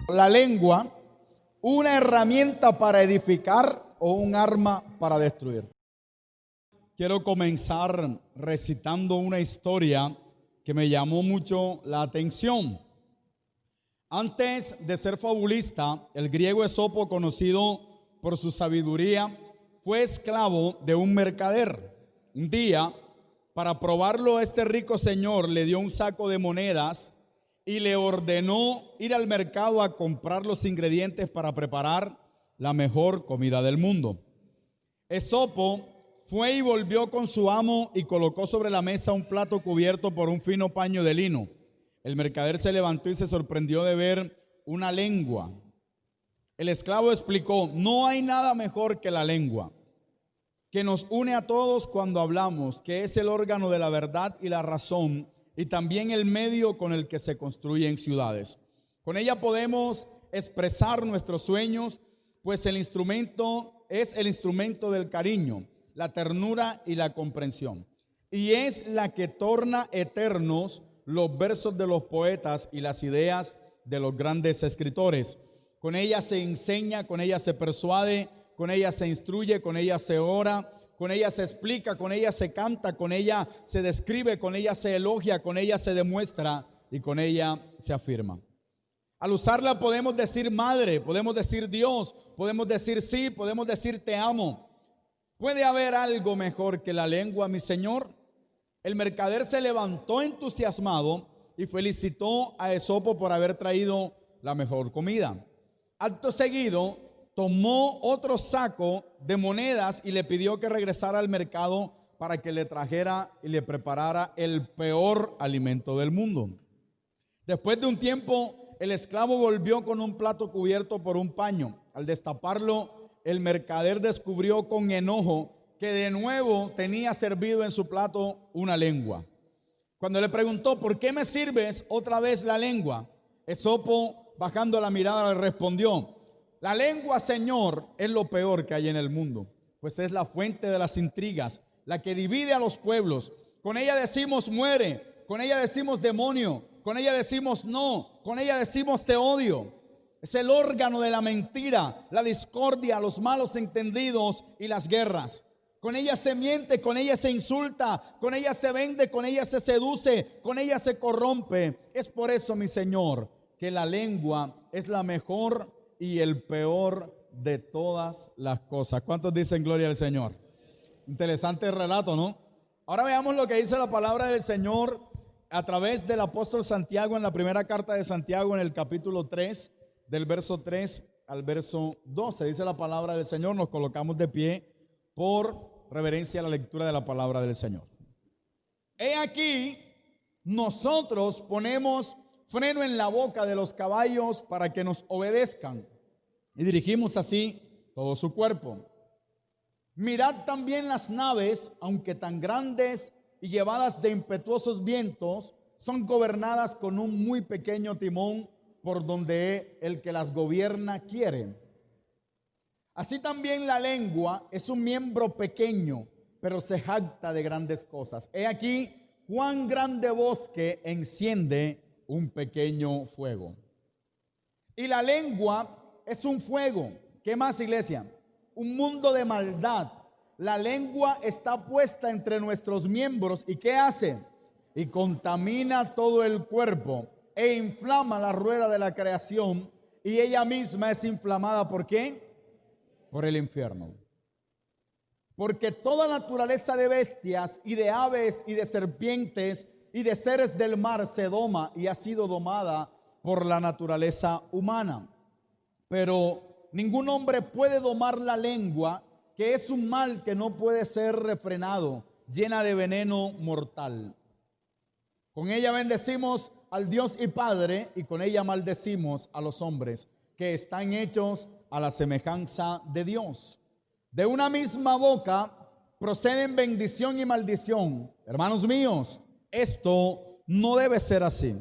La lengua, una herramienta para edificar o un arma para destruir. Quiero comenzar recitando una historia que me llamó mucho la atención. Antes de ser fabulista, el griego Esopo, conocido por su sabiduría, fue esclavo de un mercader. Un día, para probarlo, este rico señor le dio un saco de monedas y le ordenó ir al mercado a comprar los ingredientes para preparar la mejor comida del mundo. Esopo fue y volvió con su amo y colocó sobre la mesa un plato cubierto por un fino paño de lino. El mercader se levantó y se sorprendió de ver una lengua. El esclavo explicó: no hay nada mejor que la lengua, que nos une a todos cuando hablamos, que es el órgano de la verdad y la razón, y también el medio con el que se construyen ciudades. Con ella podemos expresar nuestros sueños, pues el instrumento es el instrumento del cariño, la ternura y la comprensión. Y es la que torna eternos los versos de los poetas y las ideas de los grandes escritores. Con ella se enseña, con ella se persuade, con ella se instruye, con ella se ora, con ella se explica, con ella se canta, con ella se describe, con ella se elogia, con ella se demuestra y con ella se afirma. Al usarla podemos decir madre, podemos decir Dios, podemos decir sí, podemos decir te amo. ¿Puede haber algo mejor que la lengua, mi señor? El mercader se levantó entusiasmado y felicitó a Esopo por haber traído la mejor comida. Acto seguido, tomó otro saco de monedas y le pidió que regresara al mercado para que le trajera y le preparara el peor alimento del mundo. Después de un tiempo, el esclavo volvió con un plato cubierto por un paño. Al destaparlo, el mercader descubrió con enojo que de nuevo tenía servido en su plato una lengua. Cuando le preguntó: ¿por qué me sirves otra vez la lengua?, Esopo, bajando la mirada, le respondió: la lengua, señor, es lo peor que hay en el mundo, pues es la fuente de las intrigas, la que divide a los pueblos. Con ella decimos muere, con ella decimos demonio, con ella decimos no, con ella decimos te odio. Es el órgano de la mentira, la discordia, los malos entendidos y las guerras. Con ella se miente, con ella se insulta, con ella se vende, con ella se seduce, con ella se corrompe. Es por eso, mi Señor, que la lengua es la mejor y el peor de todas las cosas. ¿Cuántos dicen gloria al Señor? Interesante relato, ¿no? Ahora veamos lo que dice la palabra del Señor a través del apóstol Santiago en la primera carta de Santiago, en el capítulo 3, del verso 3 al verso 12. Dice la palabra del Señor. Nos colocamos de pie por reverencia a la lectura de la palabra del Señor. He aquí, nosotros ponemos freno en la boca de los caballos para que nos obedezcan, y dirigimos así todo su cuerpo. Mirad también las naves, aunque tan grandes y llevadas de impetuosos vientos, son gobernadas con un muy pequeño timón, por donde el que las gobierna quiere. Así también la lengua es un miembro pequeño, pero se jacta de grandes cosas. He aquí cuán grande bosque enciende un pequeño fuego. Y la lengua es un fuego. ¿Qué más, iglesia? Un mundo de maldad. La lengua está puesta entre nuestros miembros. ¿Y qué hace? Y contamina todo el cuerpo e inflama la rueda de la creación, y ella misma es inflamada. ¿Por qué? Por el infierno. Porque toda naturaleza de bestias y de aves y de serpientes y de seres del mar se doma y ha sido domada por la naturaleza humana. Pero ningún hombre puede domar la lengua, que es un mal que no puede ser refrenado, llena de veneno mortal. Con ella bendecimos al Dios y Padre, y con ella maldecimos a los hombres, que están hechos a la semejanza de Dios. De una misma boca proceden bendición y maldición. Hermanos míos, esto no debe ser así.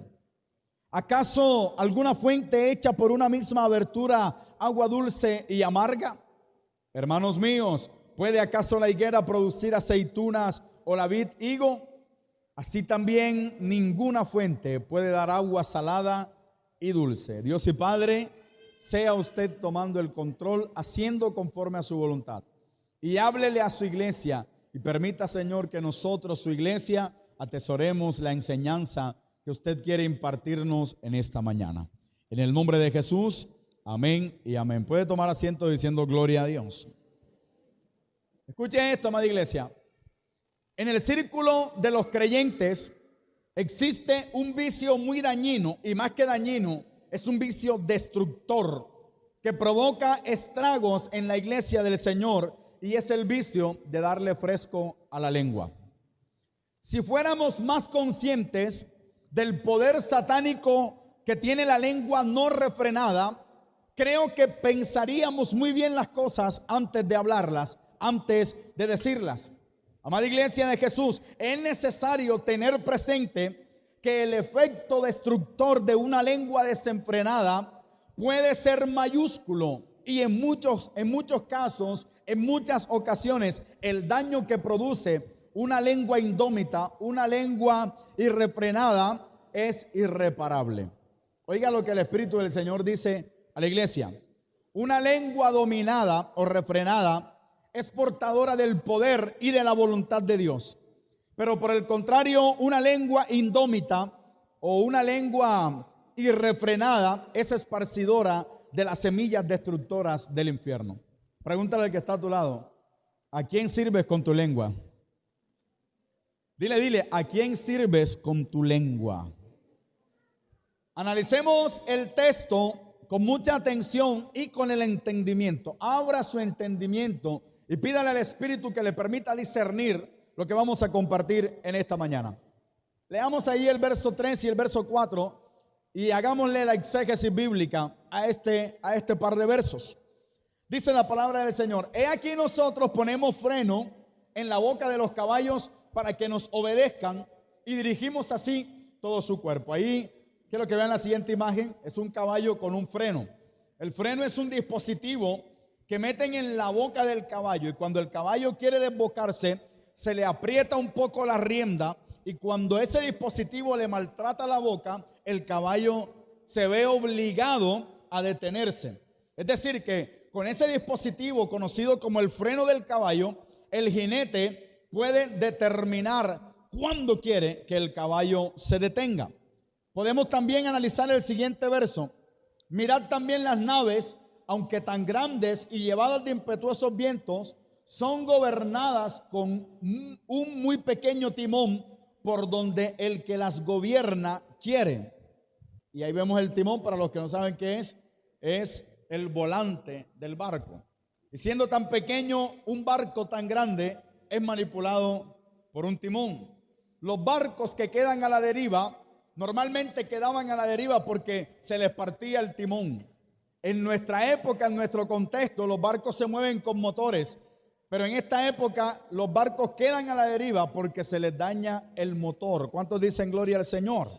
¿Acaso alguna fuente hecha por una misma abertura agua dulce y amarga? Hermanos míos, ¿puede acaso la higuera producir aceitunas o la vid higo? Así también ninguna fuente puede dar agua salada y dulce. Dios y Padre, sea usted tomando el control, haciendo conforme a su voluntad. Y háblele a su iglesia y permita, Señor, que nosotros, su iglesia, atesoremos la enseñanza que usted quiere impartirnos en esta mañana. En el nombre de Jesús, amén y amén. Puede tomar asiento diciendo gloria a Dios. Escuche esto, amada iglesia. En el círculo de los creyentes existe un vicio muy dañino, y más que dañino, es un vicio destructor que provoca estragos en la iglesia del Señor, y es el vicio de darle fresco a la lengua. Si fuéramos más conscientes del poder satánico que tiene la lengua no refrenada, creo que pensaríamos muy bien las cosas antes de hablarlas, antes de decirlas. Amada iglesia de Jesús, es necesario tener presente que el efecto destructor de una lengua desenfrenada puede ser mayúsculo, y en muchos casos, en muchas ocasiones, el daño que produce una lengua indómita, una lengua irrefrenada, es irreparable. Oiga lo que el Espíritu del Señor dice a la iglesia. Una lengua dominada o refrenada es portadora del poder y de la voluntad de Dios. Pero por el contrario, una lengua indómita o una lengua irrefrenada es esparcidora de las semillas destructoras del infierno. Pregúntale al que está a tu lado, ¿a quién sirves con tu lengua? Dile, ¿a quién sirves con tu lengua? Analicemos el texto con mucha atención y con el entendimiento. Abra su entendimiento y pídale al Espíritu que le permita discernir lo que vamos a compartir en esta mañana. Leamos ahí el verso 3 y el verso 4 y hagámosle la exégesis bíblica a este par de versos. Dice la palabra del Señor: he aquí nosotros ponemos freno en la boca de los caballos para que nos obedezcan, y dirigimos así todo su cuerpo. Ahí quiero que vean la siguiente imagen. Es un caballo con un freno. El freno es un dispositivo que meten en la boca del caballo, y cuando el caballo quiere desbocarse, se le aprieta un poco la rienda, y cuando ese dispositivo le maltrata la boca, el caballo se ve obligado a detenerse. Es decir, que con ese dispositivo conocido como el freno del caballo, el jinete puede determinar cuándo quiere que el caballo se detenga. Podemos también analizar el siguiente verso. Mirad también las naves, aunque tan grandes y llevadas de impetuosos vientos, son gobernadas con un muy pequeño timón, por donde el que las gobierna quiere. Y ahí vemos el timón. Para los que no saben qué es el volante del barco. Y siendo tan pequeño, un barco tan grande es manipulado por un timón. Los barcos que quedan a la deriva normalmente quedaban a la deriva porque se les partía el timón. En nuestra época, en nuestro contexto, los barcos se mueven con motores, pero en esta época los barcos quedan a la deriva porque se les daña el motor. ¿Cuántos dicen gloria al Señor?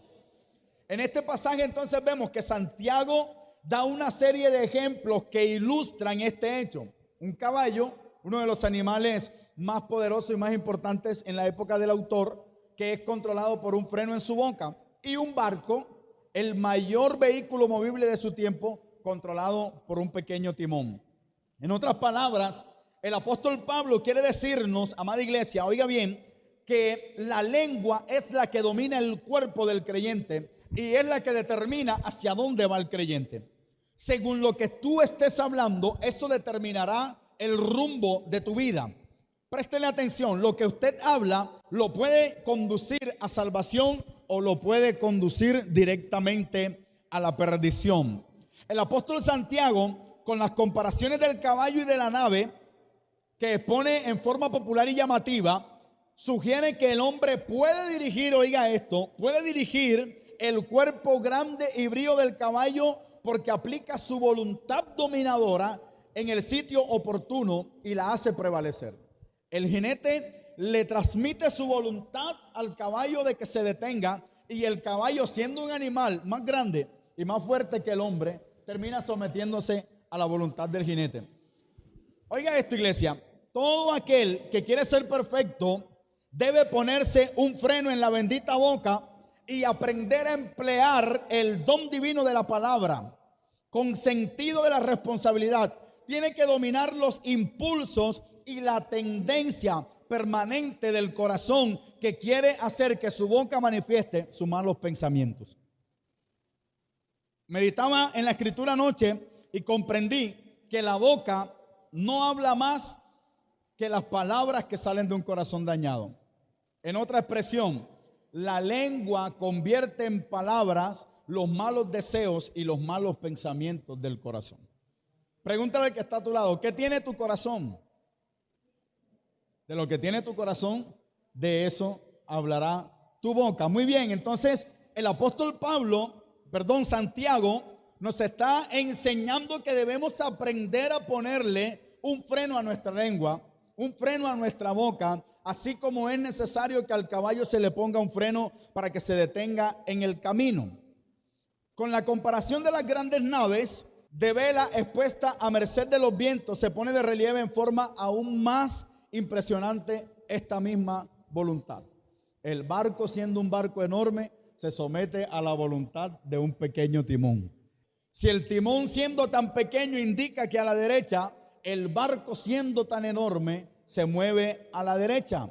En este pasaje entonces vemos que Santiago da una serie de ejemplos que ilustran este hecho. Un caballo, uno de los animales más poderosos y más importantes en la época del autor, que es controlado por un freno en su boca, y un barco, el mayor vehículo movible de su tiempo, controlado por un pequeño timón. En otras palabras, el apóstol Pablo quiere decirnos, amada iglesia, oiga bien, que la lengua es la que domina el cuerpo del creyente y es la que determina hacia dónde va el creyente. Según lo que tú estés hablando, eso determinará el rumbo de tu vida. Préstele atención, lo que usted habla lo puede conducir a salvación o lo puede conducir directamente a la perdición. El apóstol Santiago, con las comparaciones del caballo y de la nave, que pone en forma popular y llamativa, sugiere que el hombre puede dirigir, oiga esto, puede dirigir el cuerpo grande y brío del caballo porque aplica su voluntad dominadora en el sitio oportuno y la hace prevalecer. El jinete le transmite su voluntad al caballo de que se detenga, y el caballo, siendo un animal más grande y más fuerte que el hombre, termina sometiéndose a la voluntad del jinete. Oiga esto, iglesia, todo aquel que quiere ser perfecto debe ponerse un freno en la bendita boca y aprender a emplear el don divino de la palabra con sentido de la responsabilidad. Tiene que dominar los impulsos y la tendencia permanente del corazón que quiere hacer que su boca manifieste sus malos pensamientos. Meditaba en la escritura anoche y comprendí que la boca no habla más que las palabras que salen de un corazón dañado. En otra expresión, la lengua convierte en palabras los malos deseos y los malos pensamientos del corazón. Pregúntale al que está a tu lado, ¿qué tiene tu corazón? De lo que tiene tu corazón, de eso hablará tu boca. Muy bien, entonces el apóstol Santiago nos está enseñando que debemos aprender a ponerle un freno a nuestra lengua, un freno a nuestra boca, así como es necesario que al caballo se le ponga un freno para que se detenga en el camino. Con la comparación de las grandes naves de vela expuesta a merced de los vientos, se pone de relieve en forma aún más impresionante esta misma voluntad. El barco, siendo un barco enorme, se somete a la voluntad de un pequeño timón. Si el timón, siendo tan pequeño, indica que a la derecha, el barco, siendo tan enorme, se mueve a la derecha.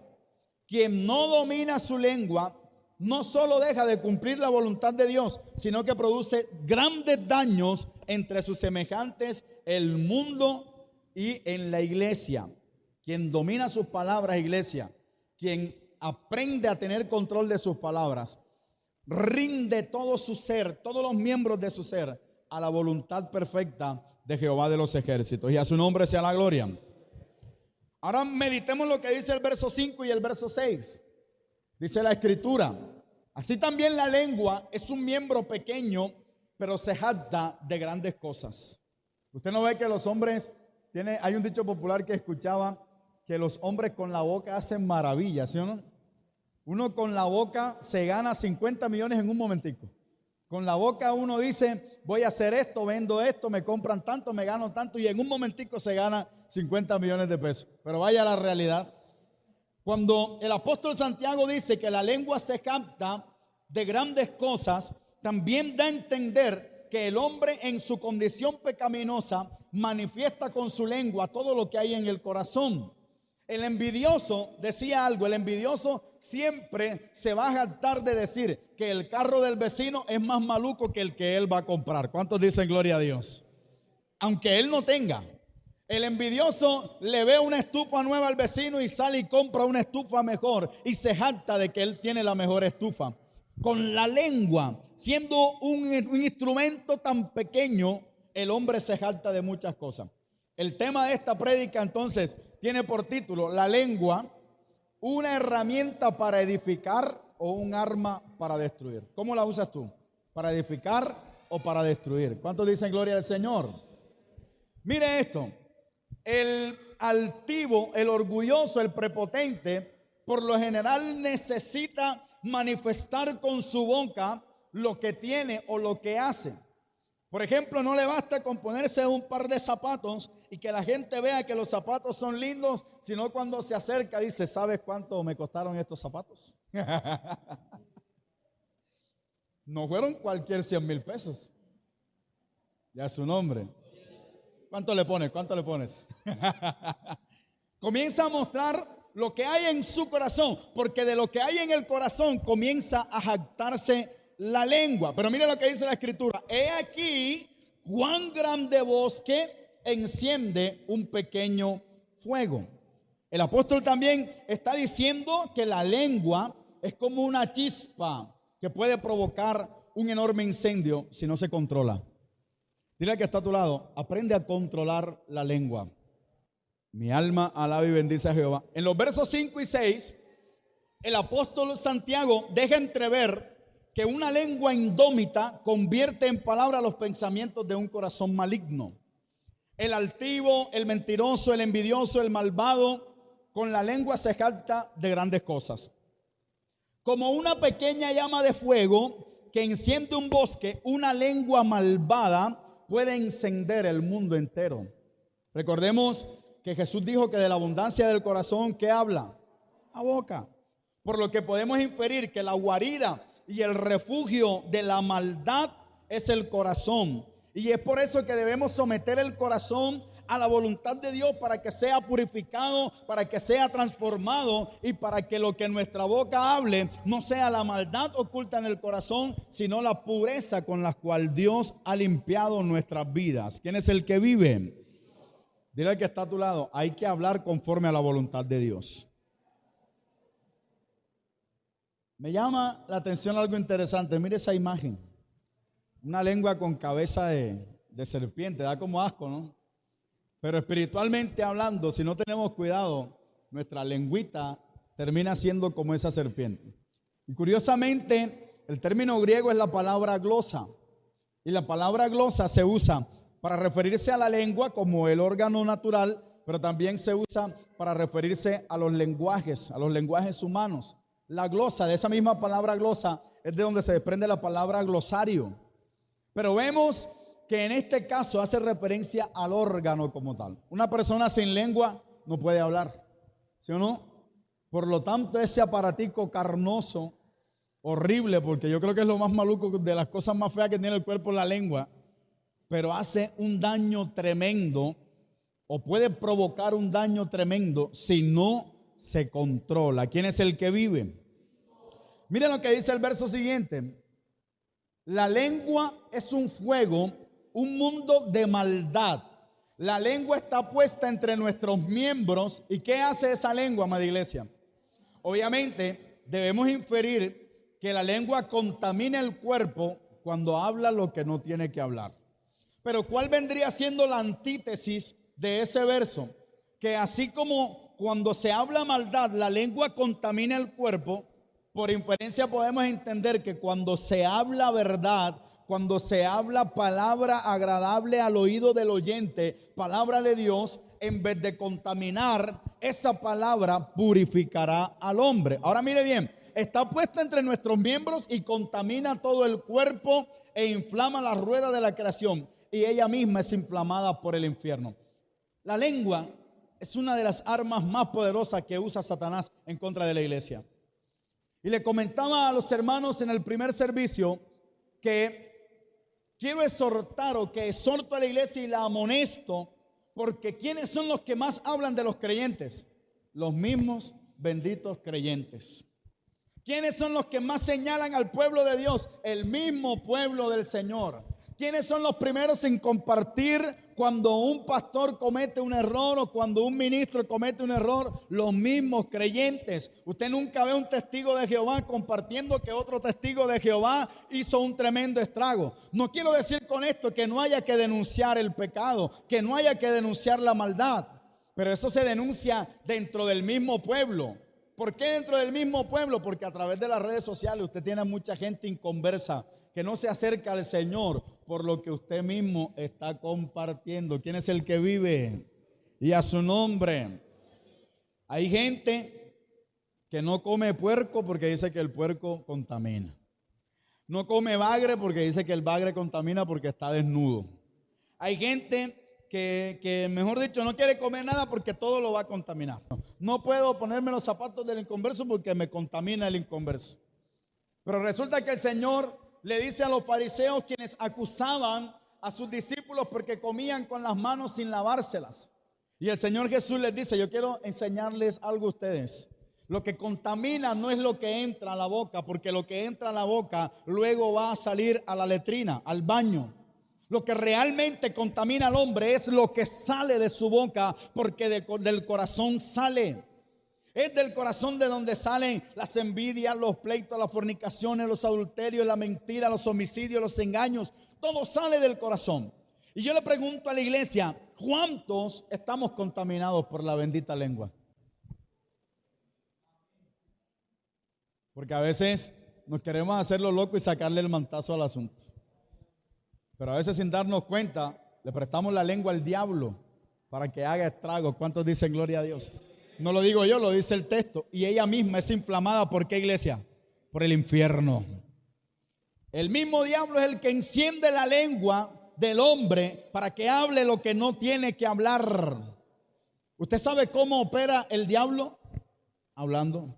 Quien no domina su lengua no solo deja de cumplir la voluntad de Dios, sino que produce grandes daños entre sus semejantes, el mundo y en la iglesia. Quien domina sus palabras, iglesia, quien aprende a tener control de sus palabras, rinde todo su ser, todos los miembros de su ser, a la voluntad perfecta de Jehová de los ejércitos. Y a su nombre sea la gloria. Ahora meditemos lo que dice el verso 5 y el verso 6. Dice la escritura: así también la lengua es un miembro pequeño, pero se jacta de grandes cosas. Usted no ve que los hombres hay un dicho popular que escuchaba, que los hombres con la boca hacen maravillas, ¿sí o no? Uno con la boca se gana 50 millones en un momentico. Con la boca uno dice, voy a hacer esto, vendo esto, me compran tanto, me gano tanto, y en un momentico se gana 50 millones de pesos. Pero vaya la realidad. Cuando el apóstol Santiago dice que la lengua se jacta de grandes cosas, también da a entender que el hombre en su condición pecaminosa manifiesta con su lengua todo lo que hay en el corazón. El envidioso, decía algo, el envidioso siempre se va a jactar de decir que el carro del vecino es más maluco que el que él va a comprar. ¿Cuántos dicen gloria a Dios? Aunque él no tenga. El envidioso le ve una estufa nueva al vecino y sale y compra una estufa mejor y se jacta de que él tiene la mejor estufa. Con la lengua, siendo un instrumento tan pequeño, el hombre se jacta de muchas cosas. El tema de esta prédica entonces tiene por título: la lengua, una herramienta para edificar o un arma para destruir. ¿Cómo la usas tú? ¿Para edificar o para destruir? ¿Cuántos dicen gloria al Señor? Mire esto: el altivo, el orgulloso, el prepotente, por lo general necesita manifestar con su boca lo que tiene o lo que hace. Por ejemplo, no le basta con ponerse un par de zapatos y que la gente vea que los zapatos son lindos, sino cuando se acerca dice, ¿sabes cuánto me costaron estos zapatos? No fueron cualquier 100,000 pesos. Ya es su nombre. ¿Cuánto le pones? ¿Cuánto le pones? Comienza a mostrar lo que hay en su corazón, porque de lo que hay en el corazón comienza a jactarse la lengua. Pero mire lo que dice la escritura: he aquí cuán grande bosque enciende un pequeño fuego. El apóstol también está diciendo que la lengua es como una chispa que puede provocar un enorme incendio si no se controla. Dile al que está a tu lado: aprende a controlar la lengua. Mi alma alaba y bendice a Jehová. En los versos 5 y 6, el apóstol Santiago deja entrever que una lengua indómita convierte en palabra los pensamientos de un corazón maligno. El altivo, el mentiroso, el envidioso, el malvado, con la lengua se jacta de grandes cosas. Como una pequeña llama de fuego que enciende un bosque, una lengua malvada puede encender el mundo entero. Recordemos que Jesús dijo que de la abundancia del corazón, ¿qué habla? La boca. Por lo que podemos inferir que la guarida y el refugio de la maldad es el corazón. Y es por eso que debemos someter el corazón a la voluntad de Dios para que sea purificado, para que sea transformado y para que lo que nuestra boca hable no sea la maldad oculta en el corazón, sino la pureza con la cual Dios ha limpiado nuestras vidas. ¿Quién es el que vive? Dile al que está a tu lado, hay que hablar conforme a la voluntad de Dios. Me llama la atención algo interesante. Mire esa imagen. Una lengua con cabeza de serpiente. Da como asco, ¿no? Pero espiritualmente hablando, si no tenemos cuidado, nuestra lengüita termina siendo como esa serpiente. Y curiosamente, el término griego es la palabra glosa. Y la palabra glosa se usa para referirse a la lengua como el órgano natural, pero también se usa para referirse a los lenguajes humanos. La glosa, de esa misma palabra glosa, es de donde se desprende la palabra glosario. Pero vemos que en este caso hace referencia al órgano como tal. Una persona sin lengua no puede hablar, ¿sí o no? Por lo tanto, ese aparatico carnoso, horrible, porque yo creo que es lo más maluco, de las cosas más feas que tiene el cuerpo, la lengua, pero hace un daño tremendo o puede provocar un daño tremendo si no se controla. ¿Quién es el que vive? Miren lo que dice el verso siguiente. La lengua es un fuego, un mundo de maldad. La lengua está puesta entre nuestros miembros. ¿Y qué hace esa lengua, amada iglesia? Obviamente debemos inferir que la lengua contamina el cuerpo cuando habla lo que no tiene que hablar. Pero ¿cuál vendría siendo la antítesis de ese verso? Que así como cuando se habla maldad, la lengua contamina el cuerpo, por inferencia podemos entender que cuando se habla verdad, cuando se habla palabra agradable al oído del oyente, palabra de Dios, en vez de contaminar, esa palabra purificará al hombre. Ahora mire bien, está puesta entre nuestros miembros y contamina todo el cuerpo e inflama la rueda de la creación, y ella misma es inflamada por el infierno. La lengua es una de las armas más poderosas que usa Satanás en contra de la iglesia. Y le comentaba a los hermanos en el primer servicio que quiero exhortar o que exhorto a la iglesia y la amonesto, porque ¿quiénes son los que más hablan de los creyentes? Los mismos benditos creyentes. ¿Quiénes son los que más señalan al pueblo de Dios? El mismo pueblo del Señor. ¿Quiénes son los primeros en compartir cuando un pastor comete un error o cuando un ministro comete un error? Los mismos creyentes. Usted nunca ve un testigo de Jehová compartiendo que otro testigo de Jehová hizo un tremendo estrago. No quiero decir con esto que no haya que denunciar el pecado, que no haya que denunciar la maldad, pero eso se denuncia dentro del mismo pueblo. ¿Por qué dentro del mismo pueblo? Porque a través de las redes sociales usted tiene mucha gente inconversa que no se acerca al Señor por lo que usted mismo está compartiendo. ¿Quién es el que vive? Y a su nombre. Hay gente que no come puerco porque dice que el puerco contamina. No come bagre porque dice que el bagre contamina porque está desnudo. Hay gente que mejor dicho, no quiere comer nada porque todo lo va a contaminar. No puedo ponerme los zapatos del inconverso porque me contamina el inconverso. Pero resulta que el Señor le dice a los fariseos, quienes acusaban a sus discípulos porque comían con las manos sin lavárselas. Y el Señor Jesús les dice, yo quiero enseñarles algo a ustedes. Lo que contamina no es lo que entra a la boca, porque lo que entra a la boca luego va a salir a la letrina, al baño. Lo que realmente contamina al hombre es lo que sale de su boca, porque del corazón sale. Es del corazón de donde salen las envidias, los pleitos, las fornicaciones, los adulterios, la mentira, los homicidios, los engaños. Todo sale del corazón. Y yo le pregunto a la iglesia, ¿cuántos estamos contaminados por la bendita lengua? Porque a veces nos queremos hacer lo loco y sacarle el mantazo al asunto. Pero a veces sin darnos cuenta, le prestamos la lengua al diablo para que haga estragos. ¿Cuántos dicen gloria a Dios? No lo digo yo, lo dice el texto. Y ella misma es inflamada, ¿por qué, iglesia? Por el infierno. El mismo diablo es el que enciende la lengua del hombre para que hable lo que no tiene que hablar. ¿Usted sabe cómo opera el diablo? Hablando.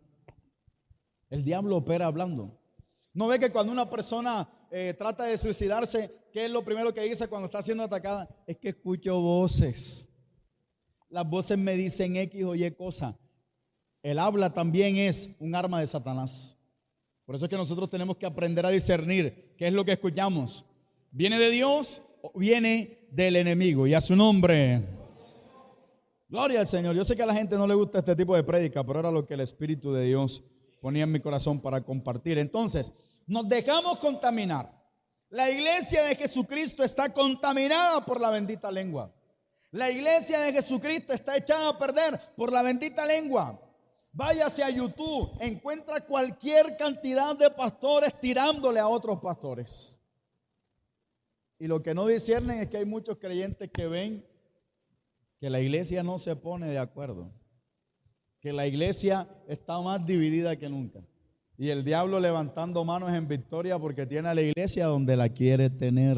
El diablo opera hablando. ¿No ve que cuando una persona trata de suicidarse, qué es lo primero que dice cuando está siendo atacada? Es que escucho voces. Las voces me dicen X o Y cosa. El habla también es un arma de Satanás. Por eso es que nosotros tenemos que aprender a discernir qué es lo que escuchamos. ¿Viene de Dios o viene del enemigo? Y a su nombre. Gloria al Señor. Yo sé que a la gente no le gusta este tipo de prédica, pero era lo que el Espíritu de Dios ponía en mi corazón para compartir. Entonces, nos dejamos contaminar. La iglesia de Jesucristo está contaminada por la bendita lengua. La iglesia de Jesucristo está echada a perder por la bendita lengua. Váyase a YouTube, encuentra cualquier cantidad de pastores tirándole a otros pastores. Y lo que no disciernen es que hay muchos creyentes que ven que la iglesia no se pone de acuerdo, que la iglesia está más dividida que nunca. Y el diablo levantando manos en victoria porque tiene a la iglesia donde la quiere tener.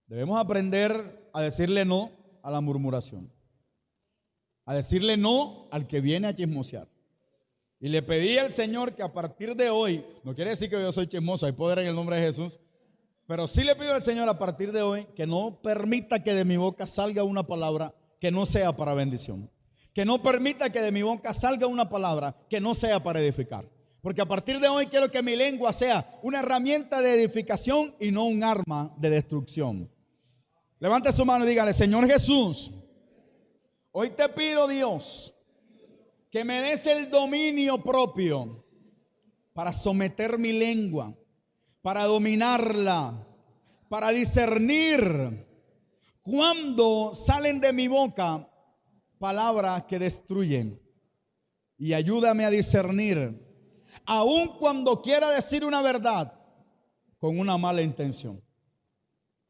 Debemos aprender a decirle no a la murmuración, a decirle no al que viene a chismosear. Y le pedí al Señor que a partir de hoy, no quiere decir que yo soy chismoso, hay poder en el nombre de Jesús, pero sí le pido al Señor a partir de hoy que no permita que de mi boca salga una palabra que no sea para bendición. Que no permita que de mi boca salga una palabra que no sea para edificar. Porque a partir de hoy quiero que mi lengua sea una herramienta de edificación y no un arma de destrucción. Levante su mano y dígale: Señor Jesús, hoy te pido, Dios, que me des el dominio propio para someter mi lengua, para dominarla, para discernir cuando salen de mi boca palabras que destruyen. Y ayúdame a discernir, aun cuando quiera decir una verdad con una mala intención.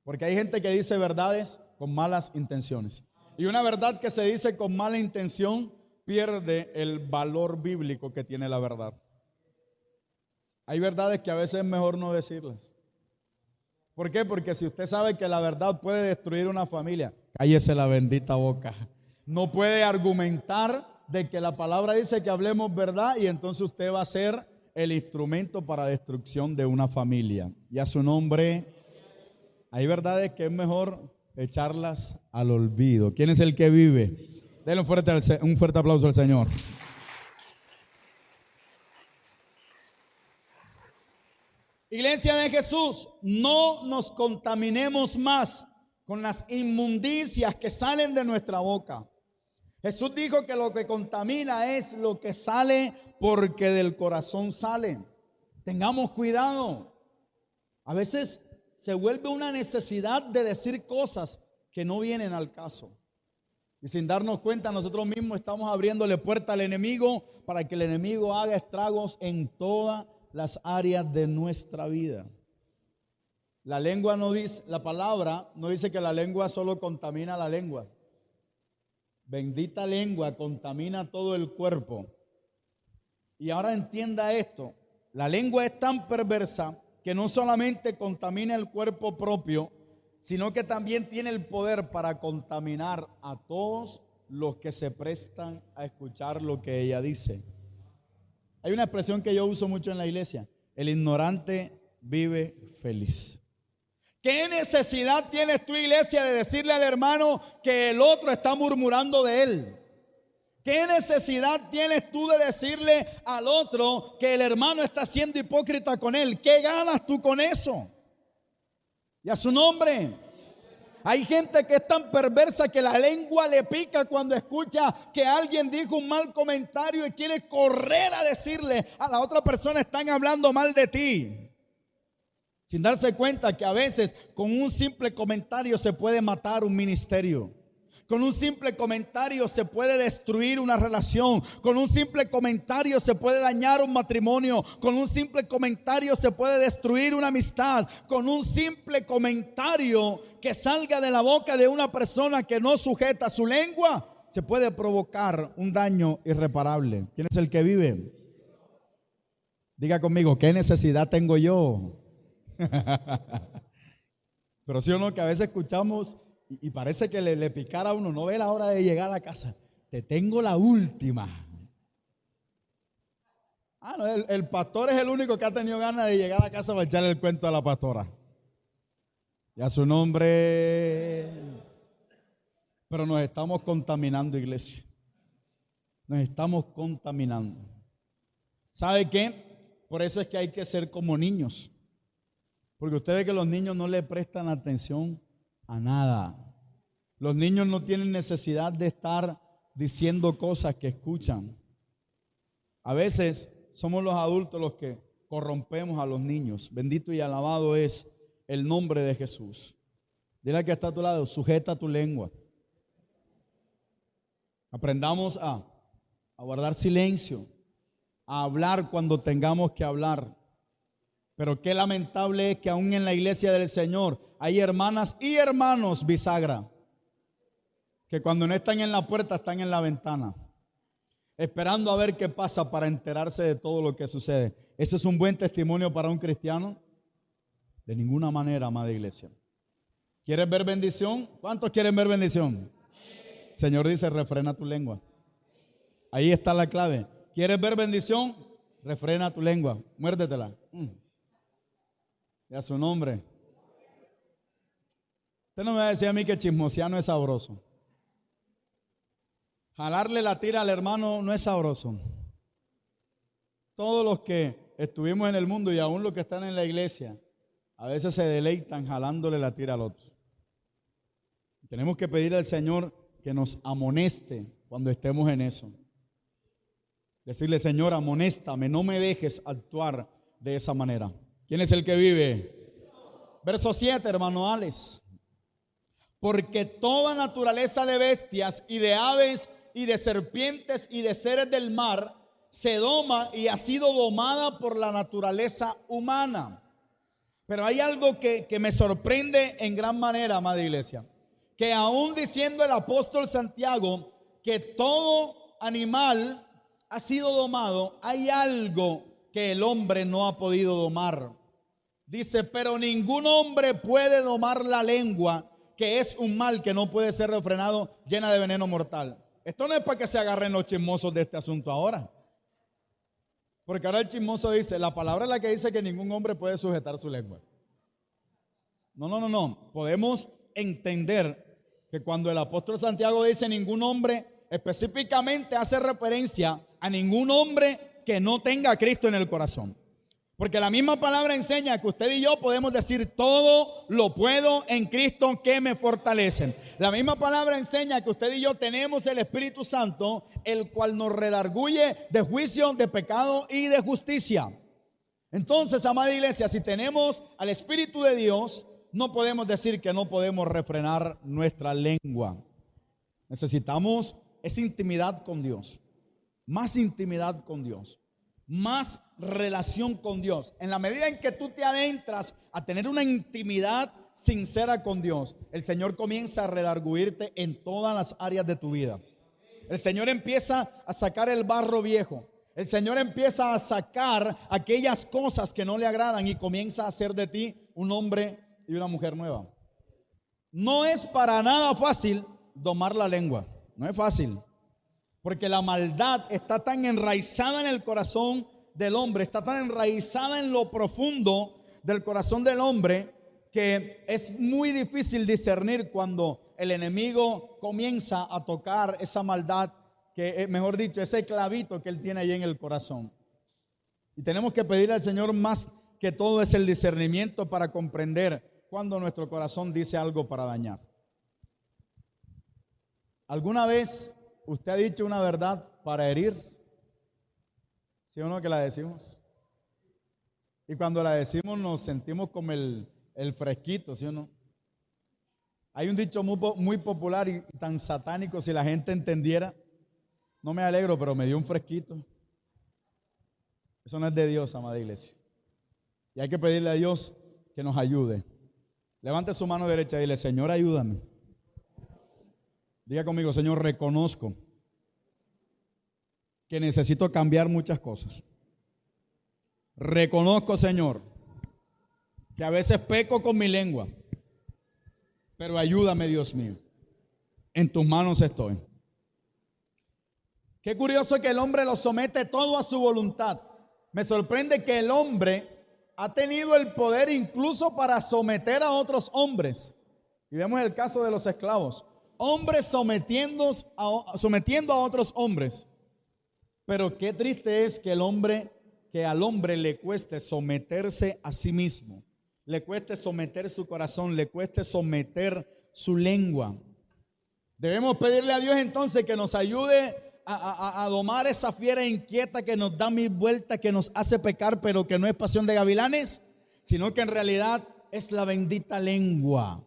Porque hay gente que dice verdades con malas intenciones. Y una verdad que se dice con mala intención pierde el valor bíblico que tiene la verdad. Hay verdades que a veces es mejor no decirlas. ¿Por qué? Porque si usted sabe que la verdad puede destruir una familia, cállese la bendita boca. No puede argumentar de que la palabra dice que hablemos verdad y entonces usted va a ser el instrumento para destrucción de una familia. Y a su nombre, hay verdades que es mejor echarlas al olvido. ¿Quién es el que vive? Denle un fuerte aplauso al Señor. Iglesia de Jesús, no nos contaminemos más con las inmundicias que salen de nuestra boca. Jesús dijo que lo que contamina es lo que sale porque del corazón sale. Tengamos cuidado. A veces se vuelve una necesidad de decir cosas que no vienen al caso. Y sin darnos cuenta, nosotros mismos estamos abriéndole puerta al enemigo para que el enemigo haga estragos en todas las áreas de nuestra vida. La lengua no dice, la palabra no dice que la lengua solo contamina la lengua. Bendita lengua contamina todo el cuerpo. Y ahora entienda esto, la lengua es tan perversa que no solamente contamina el cuerpo propio, sino que también tiene el poder para contaminar a todos los que se prestan a escuchar lo que ella dice. Hay una expresión que yo uso mucho en la iglesia: el ignorante vive feliz. ¿Qué necesidad tienes tu iglesia de decirle al hermano que el otro está murmurando de él? ¿Qué necesidad tienes tú de decirle al otro que el hermano está siendo hipócrita con él? ¿Qué ganas tú con eso? Y a su nombre. Hay gente que es tan perversa que la lengua le pica cuando escucha que alguien dijo un mal comentario y quiere correr a decirle a la otra persona: están hablando mal de ti. Sin darse cuenta que a veces con un simple comentario se puede matar un ministerio. Con un simple comentario se puede destruir una relación. Con un simple comentario se puede dañar un matrimonio. Con un simple comentario se puede destruir una amistad. Con un simple comentario que salga de la boca de una persona que no sujeta su lengua, se puede provocar un daño irreparable. ¿Quién es el que vive? Diga conmigo: ¿qué necesidad tengo yo? Pero sí o no, que a veces escuchamos y parece que le picara a uno. No ve la hora de llegar a la casa. Te tengo la última. No, el pastor es el único que ha tenido ganas de llegar a casa para echarle el cuento a la pastora. Y a su nombre. Pero nos estamos contaminando, iglesia. Nos estamos contaminando. ¿Sabe qué? Por eso es que hay que ser como niños. Porque usted ve que los niños no le prestan atención a nada. Los niños no tienen necesidad de estar diciendo cosas que escuchan. A veces somos los adultos los que corrompemos a los niños. Bendito y alabado es el nombre de Jesús. Dile al que está a tu lado, sujeta tu lengua. Aprendamos a guardar silencio, a hablar cuando tengamos que hablar. Pero qué lamentable es que aún en la iglesia del Señor hay hermanas y hermanos bisagra, que cuando no están en la puerta están en la ventana, esperando a ver qué pasa para enterarse de todo lo que sucede. ¿Eso es un buen testimonio para un cristiano? De ninguna manera, amada iglesia. ¿Quieres ver bendición? ¿Cuántos quieren ver bendición? El Señor dice, refrena tu lengua. Ahí está la clave. ¿Quieres ver bendición? Refrena tu lengua. Muérdetela. Y a su nombre. Usted no me va a decir a mí que chismosear no es sabroso. Jalarle la tira al hermano no es sabroso. Todos los que estuvimos en el mundo y aún los que están en la iglesia, a veces se deleitan jalándole la tira al otro. Tenemos que pedir al Señor que nos amoneste cuando estemos en eso. Decirle, Señor, amonéstame, no me dejes actuar de esa manera. ¿Quién es el que vive? Verso 7, hermano Alex. Porque toda naturaleza de bestias y de aves y de serpientes y de seres del mar se doma y ha sido domada por la naturaleza humana. Pero hay algo que me sorprende en gran manera, amada iglesia, que aún diciendo el apóstol Santiago que todo animal ha sido domado, hay algo que el hombre no ha podido domar. Dice, pero ningún hombre puede domar la lengua, que es un mal que no puede ser refrenado, llena de veneno mortal. Esto no es para que se agarren los chismosos de este asunto ahora. Porque ahora el chismoso dice, la palabra es la que dice que ningún hombre puede sujetar su lengua. No. Podemos entender que cuando el apóstol Santiago dice ningún hombre, específicamente hace referencia a ningún hombre que no tenga a Cristo en el corazón. Porque la misma palabra enseña que usted y yo podemos decir todo lo puedo en Cristo que me fortalece. La misma palabra enseña que usted y yo tenemos el Espíritu Santo, el cual nos redarguye de juicio, de pecado y de justicia. Entonces, amada iglesia, si tenemos al Espíritu de Dios, no podemos decir que no podemos refrenar nuestra lengua. Necesitamos esa intimidad con Dios, más intimidad con Dios, más relación con Dios. En la medida en que tú te adentras a tener una intimidad sincera con Dios, el Señor comienza a redarguirte en todas las áreas de tu vida. El Señor empieza a sacar el barro viejo. El Señor empieza a sacar aquellas cosas que no le agradan y comienza a hacer de ti un hombre y una mujer nueva. No es para nada fácil domar la lengua. No es fácil. Porque la maldad está tan enraizada en el corazón del hombre, está tan enraizada en lo profundo del corazón del hombre, que es muy difícil discernir cuando el enemigo comienza a tocar esa maldad, que mejor dicho, ese clavito que él tiene ahí en el corazón. Y tenemos que pedirle al Señor más que todo es el discernimiento para comprender cuando nuestro corazón dice algo para dañar. ¿Alguna vez usted ha dicho una verdad para herir? ¿Sí o no que la decimos? Y cuando la decimos nos sentimos como el fresquito, ¿sí o no? Hay un dicho muy popular y tan satánico, si la gente entendiera, no me alegro, pero me dio un fresquito. Eso no es de Dios, amada iglesia. Y hay que pedirle a Dios que nos ayude. Levante su mano derecha y dile, Señor, ayúdame. Diga conmigo, Señor, reconozco que necesito cambiar muchas cosas. Reconozco, Señor, que a veces peco con mi lengua, pero ayúdame, Dios mío. En tus manos estoy. Qué curioso que el hombre lo somete todo a su voluntad. Me sorprende que el hombre ha tenido el poder incluso para someter a otros hombres. Y vemos el caso de los esclavos. Hombres sometiendo a otros hombres. Pero qué triste es que al hombre le cueste someterse a sí mismo. Le cueste someter su corazón, le cueste someter su lengua. Debemos pedirle a Dios entonces que nos ayude a domar esa fiera inquieta que nos da mil vueltas, que nos hace pecar, pero que no es pasión de gavilanes, sino que en realidad es la bendita lengua.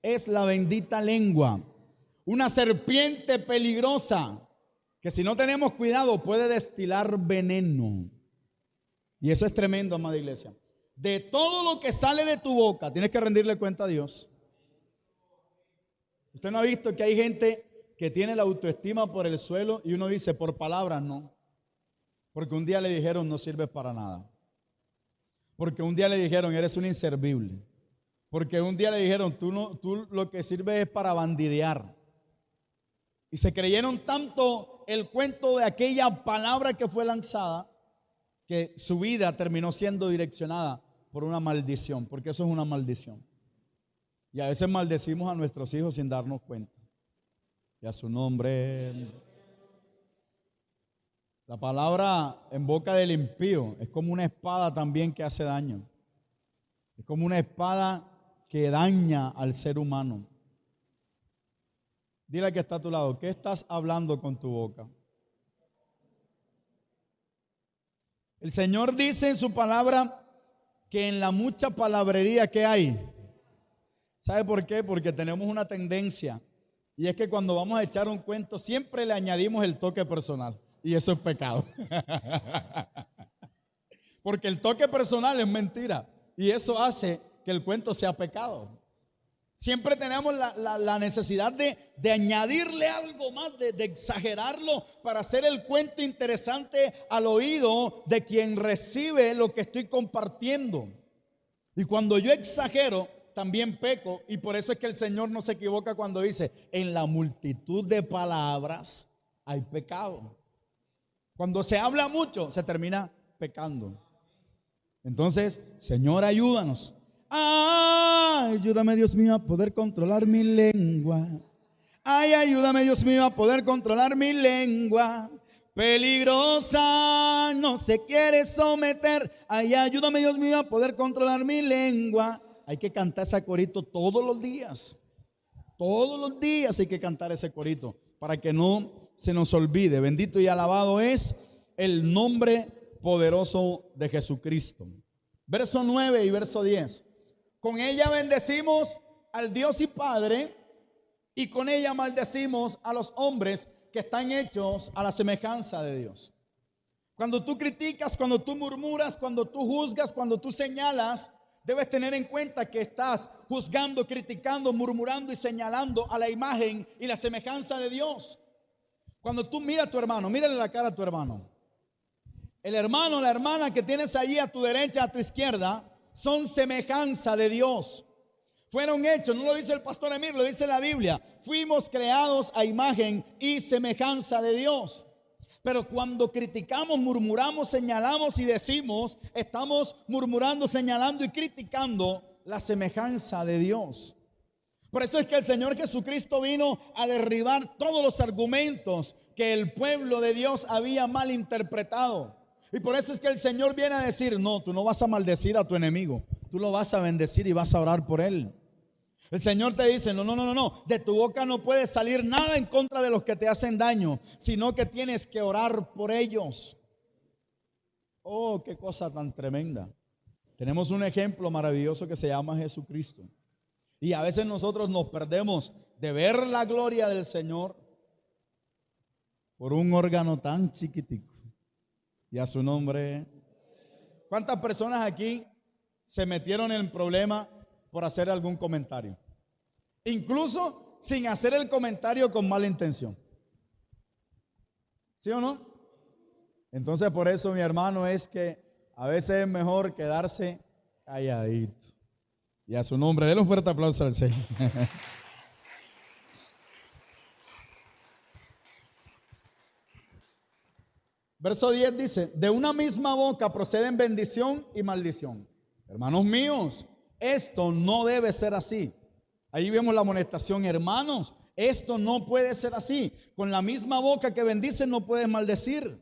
Es la bendita lengua. Una serpiente peligrosa que si no tenemos cuidado puede destilar veneno. Y eso es tremendo, amada iglesia. De todo lo que sale de tu boca, tienes que rendirle cuenta a Dios. Usted no ha visto que hay gente que tiene la autoestima por el suelo y uno dice, por palabras no. Porque un día le dijeron, no sirves para nada. Porque un día le dijeron, eres un inservible. Porque un día le dijeron, tú lo que sirves es para bandidear. Y se creyeron tanto el cuento de aquella palabra que fue lanzada, que su vida terminó siendo direccionada por una maldición, porque eso es una maldición. Y a veces maldecimos a nuestros hijos sin darnos cuenta. Y a su nombre. La palabra en boca del impío es como una espada también que hace daño. Es como una espada que daña al ser humano. Dile al que está a tu lado, ¿qué estás hablando con tu boca? El Señor dice en su palabra que en la mucha palabrería que hay, ¿sabe por qué? Porque tenemos una tendencia, y es que cuando vamos a echar un cuento siempre le añadimos el toque personal, y eso es pecado. Porque el toque personal es mentira, y eso hace que el cuento sea pecado. Siempre tenemos la necesidad de añadirle algo más, de exagerarlo para hacer el cuento interesante al oído de quien recibe lo que estoy compartiendo. Y cuando yo exagero, también peco, y por eso es que el Señor no se equivoca cuando dice, en la multitud de palabras hay pecado. Cuando se habla mucho, se termina pecando. Entonces, Señor, ayúdanos. Ay, ayúdame, Dios mío, a poder controlar mi lengua. Ay, ayúdame, Dios mío, a poder controlar mi lengua. Peligrosa, no se quiere someter. Ay, ayúdame, Dios mío, a poder controlar mi lengua. Hay que cantar ese corito todos los días. Todos los días hay que cantar ese corito para que no se nos olvide. Bendito y alabado es el nombre poderoso de Jesucristo. Verso 9 y verso 10. Con ella bendecimos al Dios y Padre, y con ella maldecimos a los hombres que están hechos a la semejanza de Dios. Cuando tú criticas, cuando tú murmuras, cuando tú juzgas, cuando tú señalas, debes tener en cuenta que estás juzgando, criticando, murmurando y señalando a la imagen y la semejanza de Dios. Cuando tú miras a tu hermano, mírale la cara a tu hermano. El hermano, la hermana que tienes allí a tu derecha, a tu izquierda, son semejanza de Dios. Fueron hechos, no lo dice el pastor Emir, lo dice la Biblia. Fuimos creados a imagen y semejanza de Dios. Pero cuando criticamos, murmuramos, señalamos y decimos, estamos murmurando, señalando y criticando la semejanza de Dios. Por eso es que el Señor Jesucristo vino a derribar todos los argumentos que el pueblo de Dios había malinterpretado. Y por eso es que el Señor viene a decir, no, tú no vas a maldecir a tu enemigo, tú lo vas a bendecir y vas a orar por él. El Señor te dice, no, de tu boca no puede salir nada en contra de los que te hacen daño, sino que tienes que orar por ellos. Oh, qué cosa tan tremenda. Tenemos un ejemplo maravilloso que se llama Jesucristo. Y a veces nosotros nos perdemos de ver la gloria del Señor por un órgano tan chiquitico. Y a su nombre. ¿Cuántas personas aquí se metieron en el problema por hacer algún comentario? Incluso sin hacer el comentario con mala intención. ¿Sí o no? Entonces por eso, mi hermano, es que a veces es mejor quedarse calladito. Y a su nombre, denle un fuerte aplauso al Señor. Verso 10 dice, de una misma boca proceden bendición y maldición. Hermanos míos, esto no debe ser así. Ahí vemos la amonestación, hermanos, esto no puede ser así. Con la misma boca que bendices no puedes maldecir.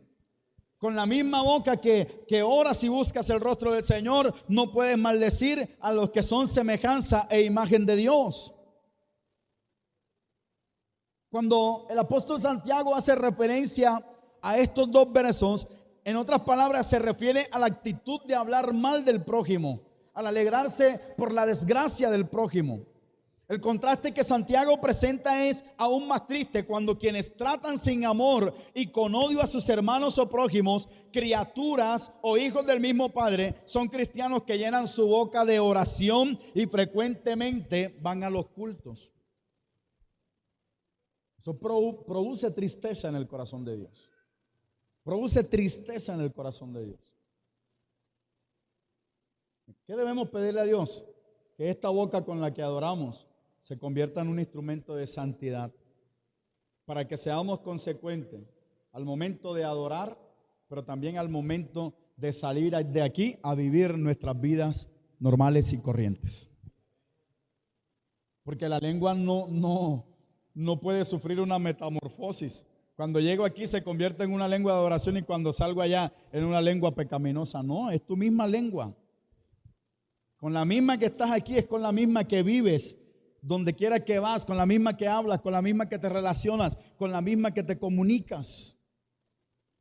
Con la misma boca que oras y buscas el rostro del Señor, no puedes maldecir a los que son semejanza e imagen de Dios. Cuando el apóstol Santiago hace referencia a estos dos versos, en otras palabras se refiere a la actitud de hablar mal del prójimo, al alegrarse por la desgracia del prójimo. El contraste que Santiago presenta es aún más triste cuando quienes tratan sin amor y con odio a sus hermanos o prójimos, criaturas o hijos del mismo Padre, son cristianos que llenan su boca de oración y frecuentemente van a los cultos. Eso produce tristeza en el corazón de Dios. Produce tristeza en el corazón de Dios. ¿Qué debemos pedirle a Dios? Que esta boca con la que adoramos se convierta en un instrumento de santidad, para que seamos consecuentes al momento de adorar, pero también al momento de salir de aquí a vivir nuestras vidas normales y corrientes. Porque la lengua no puede sufrir una metamorfosis. Cuando llego aquí se convierte en una lengua de adoración y cuando salgo allá en una lengua pecaminosa. No, es tu misma lengua. Con la misma que estás aquí es con la misma que vives donde quiera que vas, con la misma que hablas, con la misma que te relacionas, con la misma que te comunicas.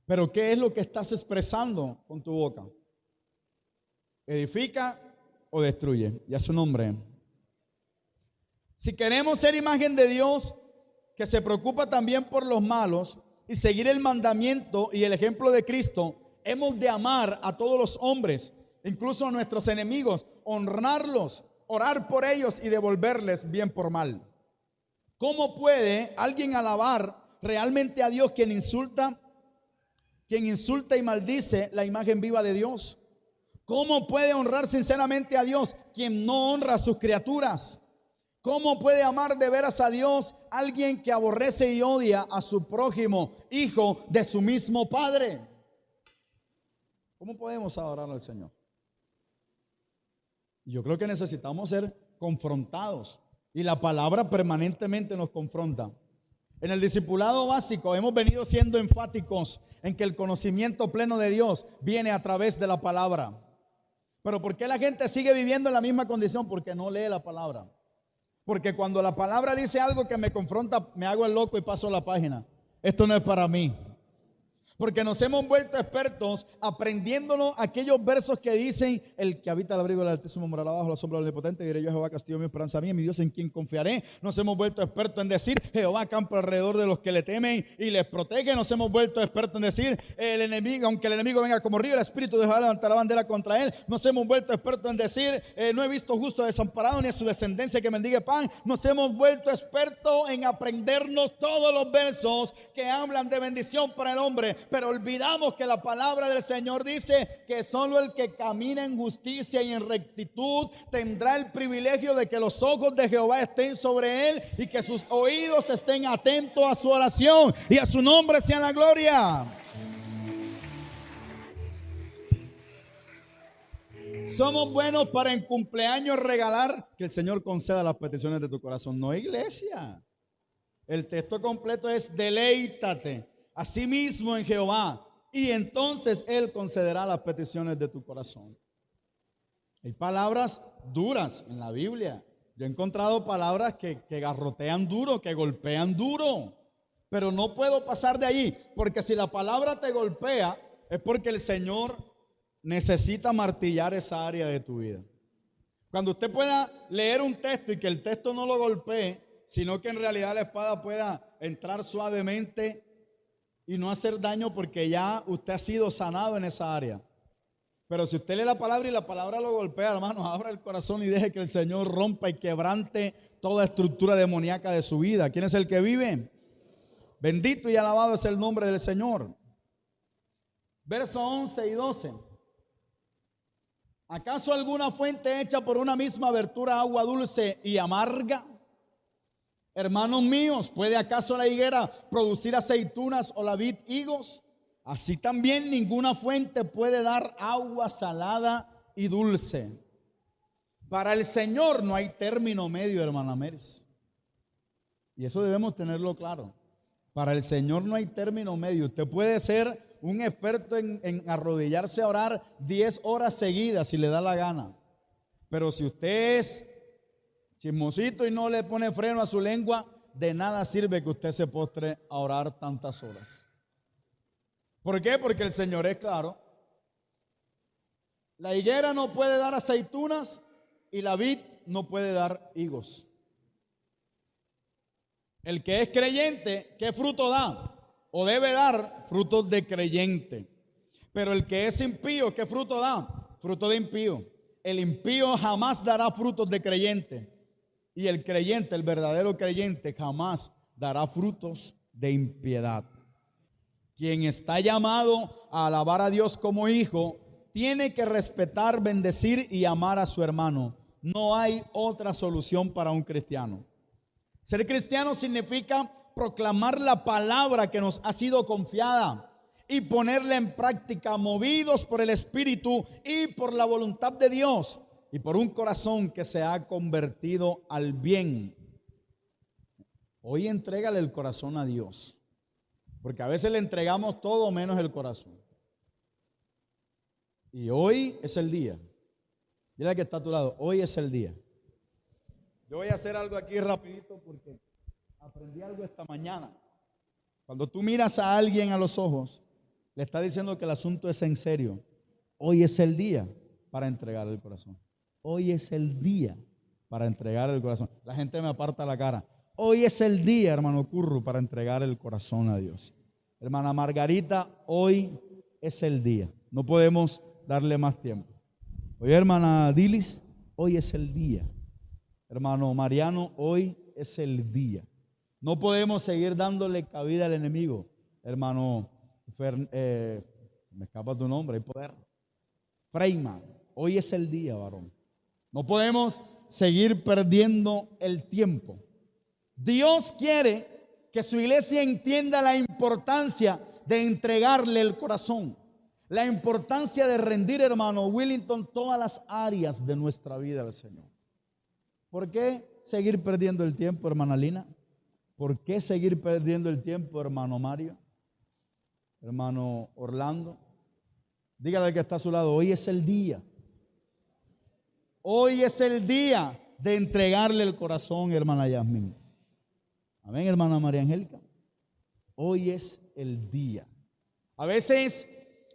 Pero ¿qué es lo que estás expresando con tu boca? ¿Edifica o destruye? Y a su nombre. Si queremos ser imagen de Dios, que se preocupa también por los malos, y seguir el mandamiento y el ejemplo de Cristo, hemos de amar a todos los hombres, incluso a nuestros enemigos, honrarlos, orar por ellos y devolverles bien por mal. ¿Cómo puede alguien alabar realmente a Dios quien insulta y maldice la imagen viva de Dios? ¿Cómo puede honrar sinceramente a Dios quien no honra a sus criaturas? ¿Cómo puede amar de veras a Dios alguien que aborrece y odia a su prójimo, hijo de su mismo Padre? ¿Cómo podemos adorar al Señor? Yo creo que necesitamos ser confrontados y la palabra permanentemente nos confronta. En el discipulado básico hemos venido siendo enfáticos en que el conocimiento pleno de Dios viene a través de la palabra. Pero ¿por qué la gente sigue viviendo en la misma condición? Porque no lee la palabra. Porque cuando la palabra dice algo que me confronta, me hago el loco y paso la página. Esto no es para mí. Porque nos hemos vuelto expertos aprendiéndonos aquellos versos que dicen: el que habita el abrigo del Altísimo morará bajo la sombra del Omnipotente. Diré yo a Jehová, castillo mío, esperanza mía, mi Dios en quien confiaré. Nos hemos vuelto expertos en decir: Jehová campa alrededor de los que le temen y les protege. Nos hemos vuelto expertos en decir: el enemigo, aunque el enemigo venga como río, el Espíritu de Jehová levantará bandera contra él. Nos hemos vuelto expertos en decir: no he visto justo desamparado ni a su descendencia que mendigue pan. Nos hemos vuelto expertos en aprendernos todos los versos que hablan de bendición para el hombre, pero olvidamos que la palabra del Señor dice que solo el que camina en justicia y en rectitud tendrá el privilegio de que los ojos de Jehová estén sobre él y que sus oídos estén atentos a su oración, y a su nombre sea la gloria. Somos buenos para en cumpleaños regalar, que el Señor conceda las peticiones de tu corazón. No, iglesia. El texto completo es: deleítate asimismo en Jehová, y entonces Él concederá las peticiones de tu corazón. Hay palabras duras en la Biblia. Yo he encontrado palabras que garrotean duro, que golpean duro, pero no puedo pasar de allí, porque si la palabra te golpea, es porque el Señor necesita martillar esa área de tu vida. Cuando usted pueda leer un texto y que el texto no lo golpee, sino que en realidad la espada pueda entrar suavemente y no hacer daño, porque ya usted ha sido sanado en esa área. Pero si usted lee la palabra y la palabra lo golpea, hermano, abra el corazón y deje que el Señor rompa y quebrante toda estructura demoníaca de su vida. ¿Quién es el que vive? Bendito y alabado es el nombre del Señor. Versos 11 y 12. ¿Acaso alguna fuente hecha por una misma abertura agua dulce y amarga? Hermanos míos, ¿puede acaso la higuera producir aceitunas o la vid higos? así también ninguna fuente puede dar agua salada y dulce. Para el Señor no hay término medio, hermana Meris. Y eso debemos tenerlo claro. Para el Señor no hay término medio. Usted puede ser un experto en arrodillarse a orar 10 horas seguidas si le da la gana. Pero si usted es chismosito y no le pone freno a su lengua, de nada sirve que usted se postre a orar tantas horas. ¿Por qué? Porque el Señor es claro. La higuera no puede dar aceitunas y la vid no puede dar higos. El que es creyente, ¿qué fruto da? O debe dar frutos de creyente. Pero el que es impío, ¿qué fruto da? Fruto de impío. El impío jamás dará frutos de creyente. Y el creyente, el verdadero creyente, jamás dará frutos de impiedad. Quien está llamado a alabar a Dios como hijo, tiene que respetar, bendecir y amar a su hermano. No hay otra solución para un cristiano. Ser cristiano significa proclamar la palabra que nos ha sido confiada y ponerla en práctica, movidos por el Espíritu y por la voluntad de Dios y por un corazón que se ha convertido al bien. Hoy entrégale el corazón a Dios, porque a veces le entregamos todo menos el corazón. Y hoy es el día. Dile al que está a tu lado, hoy es el día. Yo voy a hacer algo aquí rapidito porque aprendí algo esta mañana. Cuando tú miras a alguien a los ojos, le está diciendo que el asunto es en serio. Hoy es el día para entregar el corazón. Hoy es el día para entregar el corazón. La gente me aparta la cara. Hoy es el día, hermano Curro, para entregar el corazón a Dios. Hermana Margarita, hoy es el día. No podemos darle más tiempo. Oye, hermana Dilis, hoy es el día. Hermano Mariano, hoy es el día. No podemos seguir dándole cabida al enemigo. Hermano, me escapa tu nombre, hay poder. Freeman, hoy es el día, varón. No podemos seguir perdiendo el tiempo. Dios quiere que su iglesia entienda la importancia de entregarle el corazón. La importancia de rendir, hermano Willington, todas las áreas de nuestra vida al Señor. ¿Por qué seguir perdiendo el tiempo, hermana Lina? ¿Por qué seguir perdiendo el tiempo, hermano Mario? Hermano Orlando. Dígale al que está a su lado, hoy es el día. Hoy es el día de entregarle el corazón, hermana Yasmín. Amén, hermana María Angélica. Hoy es el día. A veces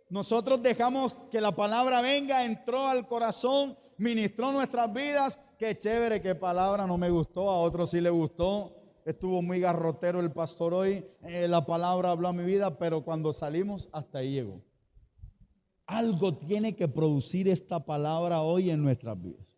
nosotros dejamos que la palabra venga, entró al corazón, ministró nuestras vidas. Qué chévere, qué palabra, no me gustó, a otros sí le gustó. Estuvo muy garrotero el pastor hoy, la palabra habló a mi vida, pero cuando salimos hasta ahí llegó. Algo tiene que producir esta palabra hoy en nuestras vidas.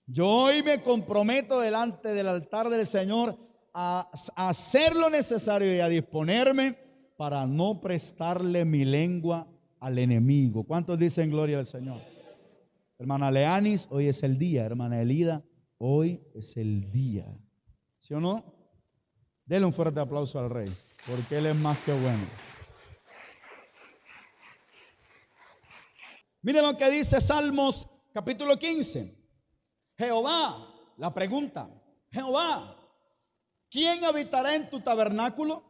Yo hoy me comprometo delante del altar del Señor a hacer lo necesario y a disponerme para no prestarle mi lengua al enemigo. ¿Cuántos dicen gloria al Señor? Hermana Leanis, hoy es el día. Hermana Elida, hoy es el día. ¿Sí o no? Denle un fuerte aplauso al Rey, porque Él es más que bueno. Miren lo que dice Salmos capítulo 15. Jehová, la pregunta, Jehová, ¿quién habitará en tu tabernáculo?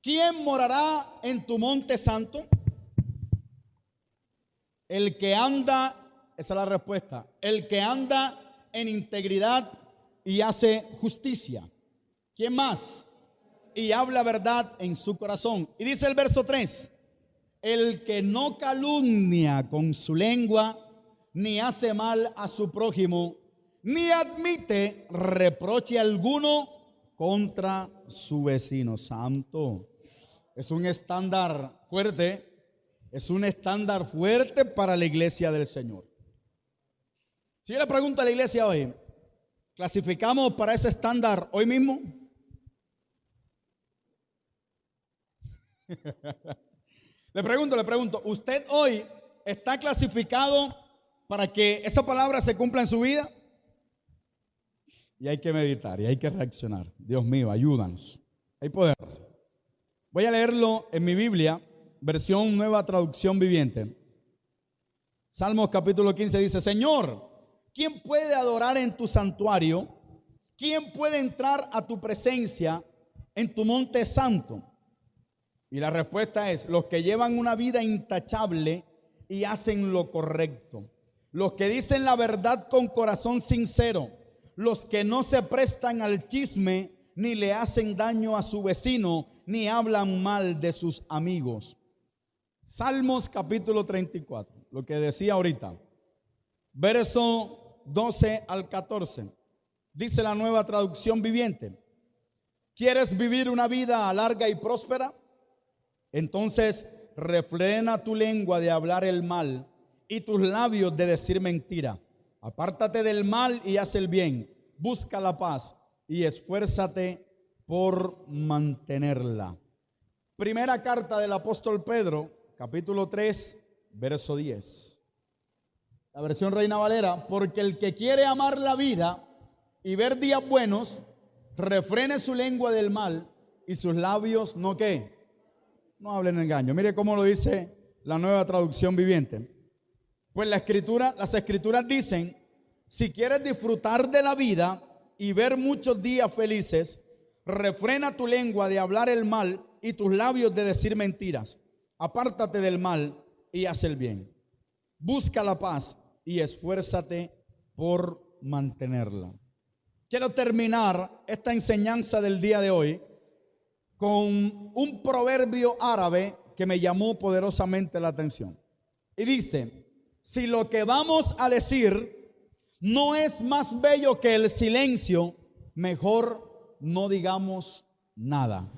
¿Quién morará en tu monte santo? El que anda, esa es la respuesta, el que anda en integridad y hace justicia. ¿Quién más? Y habla verdad en su corazón. Y dice el verso 3, el que no calumnia con su lengua, ni hace mal a su prójimo, ni admite reproche alguno contra su vecino. Santo. Es un estándar fuerte. Es un estándar fuerte para la iglesia del Señor. Si yo le pregunto a la iglesia hoy, ¿clasificamos para ese estándar hoy mismo? Le pregunto, ¿usted hoy está clasificado para que esa palabra se cumpla en su vida? Y hay que meditar y hay que reaccionar. Dios mío, ayúdanos. Hay poder. Voy a leerlo en mi Biblia, versión Nueva Traducción Viviente. Salmos capítulo 15 dice: Señor, ¿quién puede adorar en tu santuario? ¿Quién puede entrar a tu presencia en tu monte santo? Y la respuesta es: los que llevan una vida intachable y hacen lo correcto, los que dicen la verdad con corazón sincero, los que no se prestan al chisme, ni le hacen daño a su vecino, ni hablan mal de sus amigos. Salmos capítulo 34, lo que decía ahorita, verso 12 al 14, dice la Nueva Traducción Viviente: ¿quieres vivir una vida larga y próspera? Entonces refrena tu lengua de hablar el mal y tus labios de decir mentira. Apártate del mal y haz el bien. Busca la paz y esfuérzate por mantenerla. Primera carta del apóstol Pedro, capítulo 3, verso 10. La versión Reina Valera: porque el que quiere amar la vida y ver días buenos, refrene su lengua del mal y sus labios no ¿qué? No hablen engaño. Mire cómo lo dice la Nueva Traducción Viviente. Pues las escrituras dicen: si quieres disfrutar de la vida y ver muchos días felices, refrena tu lengua de hablar el mal y tus labios de decir mentiras. Apártate del mal y haz el bien. Busca la paz y esfuérzate por mantenerla. Quiero terminar esta enseñanza del día de hoy con un proverbio árabe que me llamó poderosamente la atención. Y dice: si lo que vamos a decir no es más bello que el silencio, mejor no digamos nada.